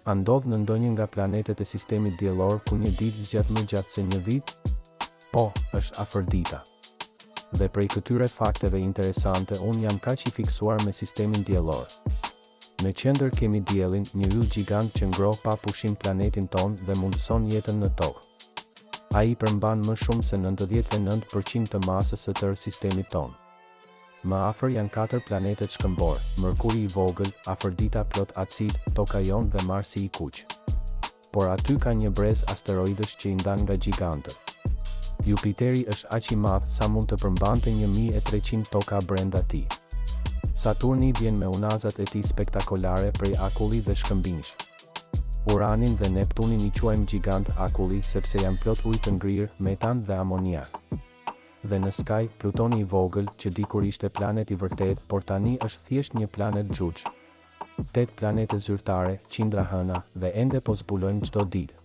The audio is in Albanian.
A ndodh në ndonjë nga planetet e sistemit diellor ku një ditë zgjat më gjatë se një vit? Po, është Afërdita. Dhe prej këtyre fakteve interesante unë jam kaq i fiksuar me sistemin diellor. Në qendër kemi diellin, një yll gjigant që ngroh pa pushim planetin ton dhe mundëson jetën në tokë. Ai përmban më shumë se 99% të masës së tërë sistemit ton. Më afër janë 4 planetet shkëmbor: Mërkuri i vogël, Afërdita plot acid, Toka jon dhe Marsi i kuq. Por aty ka një brez asteroidësh që i ndan nga gjigantët. Jupiteri është aq i madh sa mund të përmbante 1300 toka brenda tij. Saturni vjen me unazat e tij spektakolare prej akulli dhe shkëmbinjsh. Uranin dhe Neptunin i quajmë gjigant akulli sepse janë plot ujë të ngrirë, metan dhe amoniak. Dhe në skaj, Plutoni i vogël, që dikur ishte planet i vërtet, por tani është thjesht një planet xhuxh. 8 planete zyrtare, qindra hëna, dhe ende po zbulojmë çdo ditë.